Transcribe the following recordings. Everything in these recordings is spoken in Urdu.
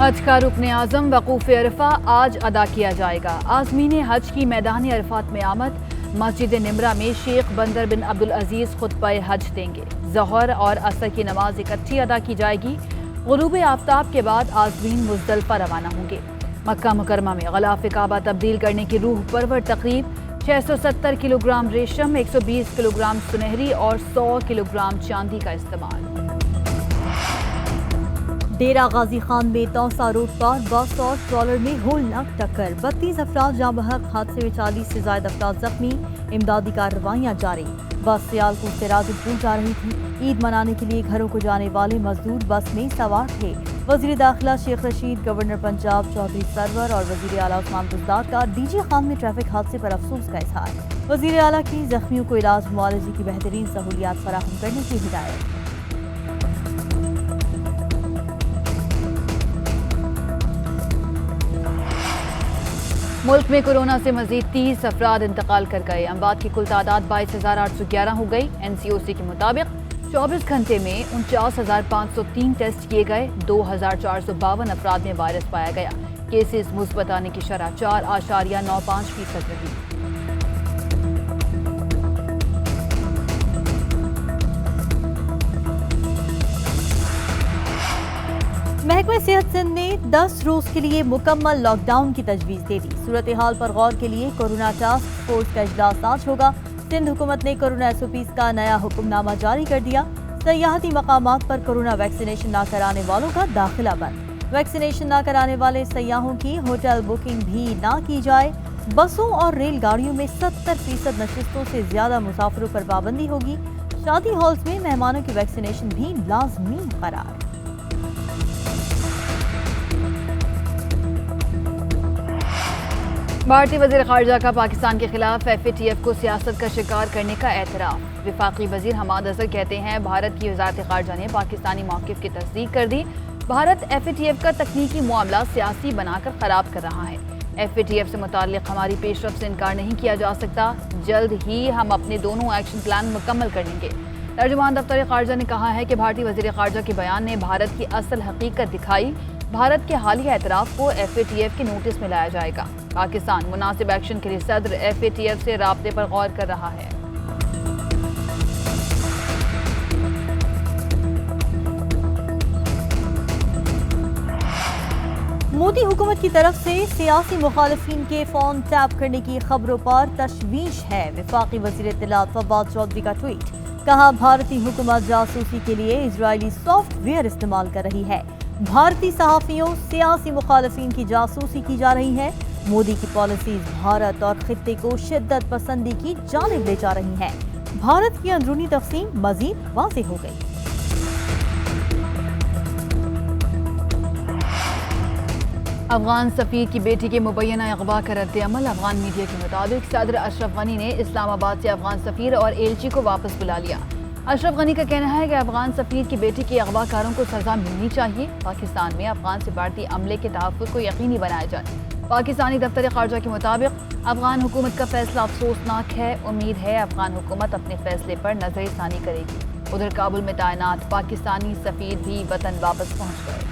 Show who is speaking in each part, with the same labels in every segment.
Speaker 1: حج کا رکن اعظم وقوف عرفہ آج ادا کیا جائے گا۔ عازمین حج کی میدان عرفات میں آمد۔ مسجد نمرہ میں شیخ بندر بن عبدالعزیز خطبہ حج دیں گے۔ ظہر اور عصر کی نماز اکٹھی ادا کی جائے گی۔ غروب آفتاب کے بعد عازمین مزدلفہ روانہ ہوں گے۔ مکہ مکرمہ میں غلاف کعبہ تبدیل کرنے کی روح پرور تقریب، 670 کلو گرام ریشم، 120 کلو گرام سنہری اور 100 کلو گرام چاندی کا استعمال۔
Speaker 2: ڈیرہ غازی خان میں توسا روڈ پر بس اور ٹرالر میں ہولناک ٹکر، 32 افراد جاں بحق، حادثے میں 40 سے زائد افراد زخمی، امدادی کارروائیاں جاری۔ بس سیالکوٹ سے راجپور جا رہی تھی۔ عید منانے کے لیے گھروں کو جانے والے مزدور بس میں سوار تھے۔ وزیر داخلہ شیخ رشید، گورنر پنجاب چودھری سرور اور وزیر اعلیٰ عثمان بزدار کا ڈی جی خان میں ٹریفک حادثے پر افسوس کا اظہار۔ وزیر اعلیٰ کی زخمیوں کو علاج معالجے کی بہترین سہولیات فراہم کرنے کی ہدایت۔
Speaker 1: ملک میں کورونا سے مزید 30 افراد انتقال کر گئے۔ اموات کی کل تعداد 22,811 ہو گئی۔ این سی او سی کے مطابق 24 گھنٹے میں 49,503 ٹیسٹ کیے گئے۔ 2,452 افراد میں وائرس پایا گیا۔ کیسز مثبت آنے کی شرح 4.95% رہی۔
Speaker 2: محکمہ صحت سندھ نے 10 روز کے لیے مکمل لاک ڈاؤن کی تجویز دے دی۔ صورتحال پر غور کے لیے کورونا ٹاسک فورس کا اجلاس آج ہوگا۔ سندھ حکومت نے کورونا ایس او پیز کا نیا حکم نامہ جاری کر دیا۔ سیاحتی مقامات پر کورونا ویکسینیشن نہ کرانے والوں کا داخلہ بند۔ ویکسینیشن نہ کرانے والے سیاحوں کی ہوٹل بکنگ بھی نہ کی جائے۔ بسوں اور ریل گاڑیوں میں 70% نشستوں سے زیادہ مسافروں پر پابندی ہوگی۔ شادی ہالز میں مہمانوں کی ویکسینیشن بھی لازمی قرار۔
Speaker 1: بھارتی وزیر خارجہ کا پاکستان کے خلاف ایف اے ٹی ایف کو سیاست کا شکار کرنے کا اعتراف۔ وفاقی وزیر حماد اظہر کہتے ہیں بھارت کی وزارت خارجہ نے پاکستانی موقف کی تصدیق کر دی۔ Bharat F A T F کا تکنیکی معاملہ سیاسی بنا کر خراب کر رہا ہے۔ ایف اے ٹی ایف سے متعلق ہماری پیش رفت سے انکار نہیں کیا جا سکتا۔ جلد ہی ہم اپنے دونوں ایکشن پلان مکمل کر لیں گے۔ ترجمان دفتر خارجہ نے کہا ہے کہ بھارتی وزیر خارجہ کے بیان نے بھارت کی اصل حقیقت دکھائی۔ بھارت کے حالیہ اعتراف کو ایف اے ٹی ایف کے نوٹس میں لایا جائے گا۔ پاکستان مناسب ایکشن کے لیے صدر ایف اے ٹی ایف سے رابطے پر غور کر رہا ہے۔
Speaker 2: مودی حکومت کی طرف سے سیاسی مخالفین کے فون ٹیپ کرنے کی خبروں پر تشویش ہے۔ وفاقی وزیر اطلاعات فواد چودھری کا ٹویٹ، کہا بھارتی حکومت جاسوسی کے لیے اسرائیلی سافٹ ویئر استعمال کر رہی ہے۔ بھارتی صحافیوں، سیاسی مخالفین کی جاسوسی کی جا رہی ہے۔ مودی کی پالیسیز بھارت اور خطے کو شدت پسندی کی جانب لے جا رہی ہیں۔ بھارت کی اندرونی تقسیم مزید واضح ہو گئی۔
Speaker 1: افغان سفیر کی بیٹی کے مبینہ اغوا کا رد عمل۔ افغان میڈیا کے مطابق صدر اشرف غنی نے اسلام آباد سے افغان سفیر اور ایلچی کو واپس بلا لیا۔ اشرف غنی کا کہنا ہے کہ افغان سفیر کی بیٹی کے اغوا کاروں کو سزا ملنی چاہیے۔ پاکستان میں افغان سفارتی عملے کے تحفظ کو یقینی بنایا جائے۔ پاکستانی دفتر خارجہ کے مطابق افغان حکومت کا فیصلہ افسوسناک ہے۔ امید ہے افغان حکومت اپنے فیصلے پر نظر ثانی کرے گی۔ ادھر کابل میں تعینات پاکستانی سفیر بھی وطن واپس پہنچ گئے۔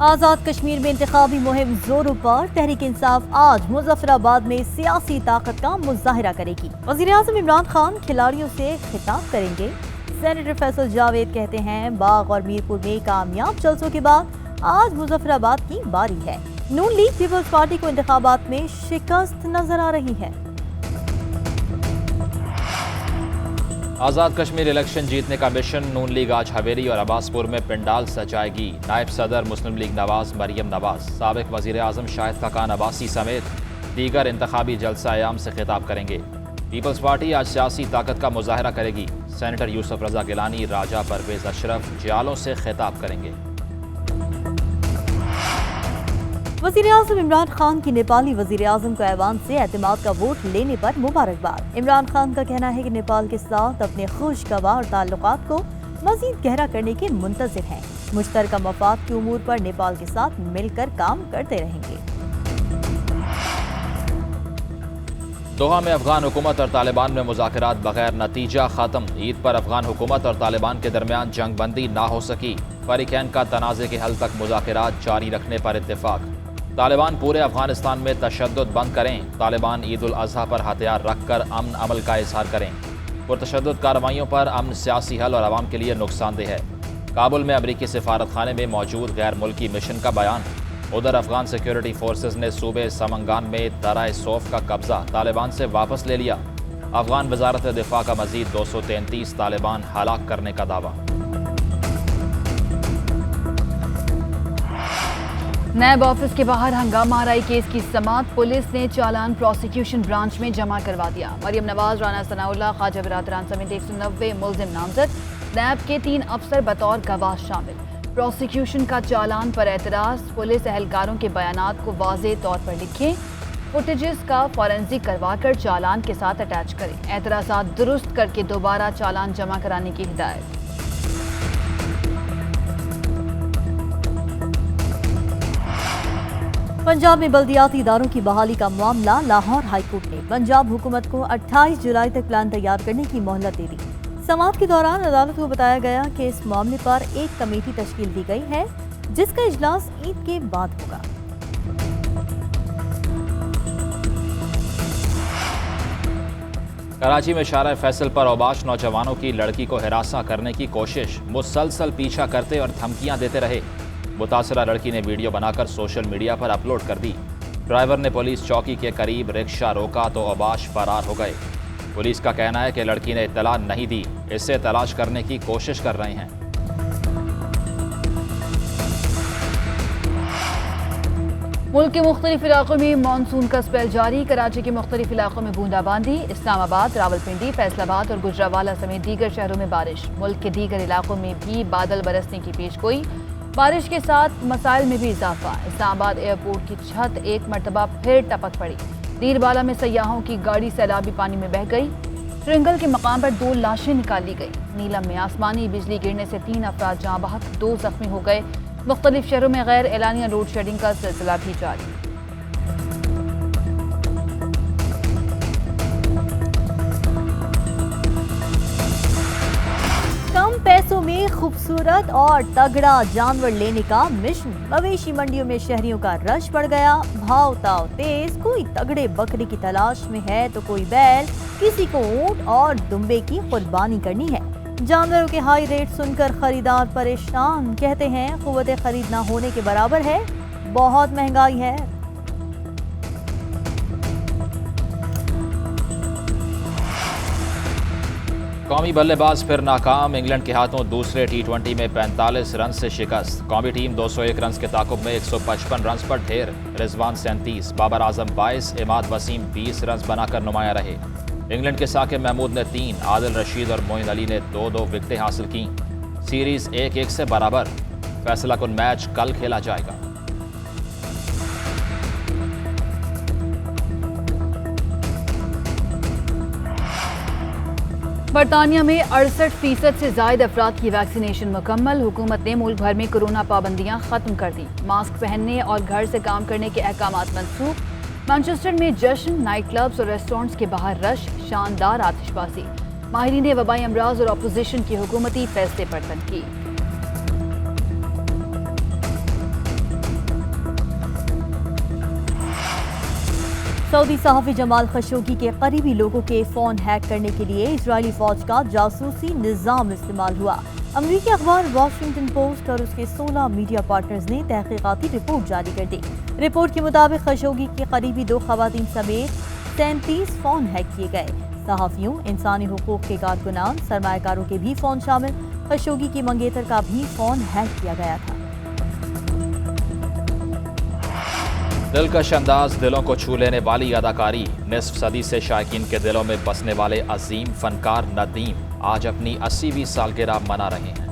Speaker 2: آزاد کشمیر میں انتخابی مہم زوروں پر۔ تحریک انصاف آج مظفر آباد میں سیاسی طاقت کا مظاہرہ کرے گی۔ وزیر اعظم عمران خان کھلاڑیوں سے خطاب کریں گے۔ سینیٹر فیصل جاوید کہتے ہیں باغ اور میرپور میں کامیاب جلسوں کے بعد آج مظفر آباد کی باری ہے۔ نون لیگ پیپلز پارٹی کو انتخابات میں شکست نظر آ رہی ہے۔
Speaker 3: آزاد کشمیر الیکشن جیتنے کا مشن۔ نون لیگ آج حویلی اور عباس پور میں پنڈال سجائے گی۔ نائب صدر مسلم لیگ نواز مریم نواز، سابق وزیر اعظم شاہد خاقان عباسی سمیت دیگر انتخابی جلسہ عام سے خطاب کریں گے۔ پیپلز پارٹی آج سیاسی طاقت کا مظاہرہ کرے گی۔ سینیٹر یوسف رضا گیلانی، راجہ پرویز اشرف جیالوں سے خطاب کریں گے۔
Speaker 2: وزیر اعظم عمران خان کی نیپالی وزیر اعظم کو ایوان سے اعتماد کا ووٹ لینے پر مبارکباد۔ عمران خان کا کہنا ہے کہ نیپال کے ساتھ اپنے خوشگوار تعلقات کو مزید گہرا کرنے کے منتظر ہیں۔ مشترکہ مفاد کے امور پر نیپال کے ساتھ مل کر کام کرتے رہیں گے۔
Speaker 3: دوحہ میں افغان حکومت اور طالبان میں مذاکرات بغیر نتیجہ ختم۔ عید پر افغان حکومت اور طالبان کے درمیان جنگ بندی نہ ہو سکی۔ فریقین کا تنازع کے حل تک مذاکرات جاری رکھنے پر اتفاق۔ طالبان پورے افغانستان میں تشدد بند کریں۔ طالبان عید الاضحیٰ پر ہتھیار رکھ کر امن عمل کا اظہار کریں۔ پرتشدد کارروائیوں پر امن سیاسی حل اور عوام کے لیے نقصان دہ ہے۔ کابل میں امریکی سفارت خانے میں موجود غیر ملکی مشن کا بیان۔ ادھر افغان سیکیورٹی فورسز نے صوبے سمنگان میں درہ صوف کا قبضہ طالبان سے واپس لے لیا۔ افغان وزارت دفاع کا مزید 233 طالبان ہلاک کرنے کا دعویٰ۔
Speaker 1: نیب آفس کے باہر ہنگامہ آرائی کیس کی سماعت۔ پولیس نے چالان پروسیکیوشن برانچ میں جمع کروا دیا۔ مریم نواز، رانا ثناء اللہ، خواجہ برادران سمیت 190 ملزم نامزد، نیب کے 3 افسر بطور گواہ شامل۔ پروسیکیوشن کا چالان پر اعتراض۔ پولیس اہلکاروں کے بیانات کو واضح طور پر لکھیں، فوٹیجز کا فورنزک کروا کر چالان کے ساتھ اٹیچ کریں۔ اعتراضات درست کر کے دوبارہ چالان جمع کرانے کی ہدایت۔
Speaker 2: پنجاب میں بلدیاتی اداروں کی بحالی کا معاملہ۔ لاہور ہائی کورٹ نے پنجاب حکومت کو 28 جولائی تک پلان تیار کرنے کی مہلت دے دی۔ سماعت کے دوران عدالت کو بتایا گیا کہ اس معاملے پر ایک کمیٹی تشکیل دی گئی ہے جس کا اجلاس عید کے بعد ہوگا۔
Speaker 3: کراچی میں شارع فیصل پر اوباش نوجوانوں کی لڑکی کو ہراساں کرنے کی کوشش، مسلسل پیچھا کرتے اور دھمکیاں دیتے رہے۔ متاثرہ لڑکی نے ویڈیو بنا کر سوشل میڈیا پر اپلوڈ کر دی۔ ڈرائیور نے پولیس چوکی کے قریب رکشہ روکا تو اوباش فرار ہو گئے۔ پولیس کا کہنا ہے کہ لڑکی نے اطلاع نہیں دی، اسے تلاش کرنے کی کوشش کر رہے ہیں۔
Speaker 1: ملک کے مختلف علاقوں میں مانسون کا اسپیل جاری۔ کراچی کے مختلف علاقوں میں بوندا باندی، اسلام آباد، راولپنڈی، فیصل آباد اور گجرانوالہ سمیت دیگر شہروں میں بارش۔ ملک کے دیگر علاقوں میں بھی بادل برسنے کی پیش گوئی۔ بارش کے ساتھ مسائل میں بھی اضافہ۔ اسلام آباد ایئرپورٹ کی چھت ایک مرتبہ پھر ٹپک پڑی۔ دیر بالا میں سیاحوں کی گاڑی سیلابی پانی میں بہہ گئی۔ ٹرنگل کے مقام پر 2 لاشیں نکالی گئی۔ نیلم میں آسمانی بجلی گرنے سے 3 افراد جاں بحق، 2 زخمی ہو گئے۔ مختلف شہروں میں غیر اعلانیہ لوڈ شیڈنگ کا سلسلہ بھی جاری۔
Speaker 2: کم پیسوں میں خوبصورت اور تگڑا جانور لینے کا مشن۔ مویشی منڈیوں میں شہریوں کا رش بڑھ گیا۔ بھاؤ تاؤ تیز، کوئی تگڑے بکرے کی تلاش میں ہے تو کوئی بیل، کسی کو اونٹ اور دمبے کی قربانی کرنی ہے۔ جانوروں کے ہائی ریٹ سن کر خریدار پریشان، کہتے ہیں قوت خرید نہ ہونے کے برابر ہے، بہت مہنگائی ہے۔
Speaker 3: قومی بلے باز پھر ناکام، انگلینڈ کے ہاتھوں دوسرے T20 میں 45 رنز سے شکست۔ قومی ٹیم 201 رنز کے تعاقب میں 155 رنز پر ڈھیر۔ رضوان 37، بابر اعظم 22، عماد وسیم 20 رنز بنا کر نمایاں رہے۔ انگلینڈ کے ثاقب محمود نے 3، عادل رشید اور معین علی نے 2 وکٹیں حاصل کیں۔ سیریز 1-1 سے برابر۔ فیصلہ کن میچ کل کھیلا جائے گا۔
Speaker 1: برطانیہ میں 68% سے زائد افراد کی ویکسینیشن مکمل۔ حکومت نے ملک بھر میں کورونا پابندیاں ختم کر دیں۔ ماسک پہننے اور گھر سے کام کرنے کے احکامات منسوخ۔ مانچسٹر میں جشن، نائٹ کلبز اور ریسٹورنٹس کے باہر رش، شاندار آتش بازی۔ ماہرین وبائی امراض اور اپوزیشن کی حکومتی فیصلے پر تنقید۔
Speaker 2: سعودی صحافی جمال خشوگی کے قریبی لوگوں کے فون ہیک کرنے کے لیے اسرائیلی فوج کا جاسوسی نظام استعمال ہوا۔ امریکی اخبار واشنگٹن پوسٹ اور اس کے 16 میڈیا پارٹنرز نے تحقیقاتی رپورٹ جاری کر دی۔ رپورٹ کے مطابق خشوگی کی قریبی 2 خواتین سمیت 37 فون ہیک کیے گئے۔ صحافیوں، انسانی حقوق کے کارکنان، سرمایہ کاروں کے بھی فون شامل۔ خشوگی کی منگیتر کا بھی فون ہیک کیا گیا تھا۔
Speaker 3: دلکش انداز، دلوں کو چھو لینے والی اداکاری، نصف صدی سے شائقین کے دلوں میں بسنے والے عظیم فنکار ندیم آج اپنی 80ویں سالگرہ منا رہے ہیں۔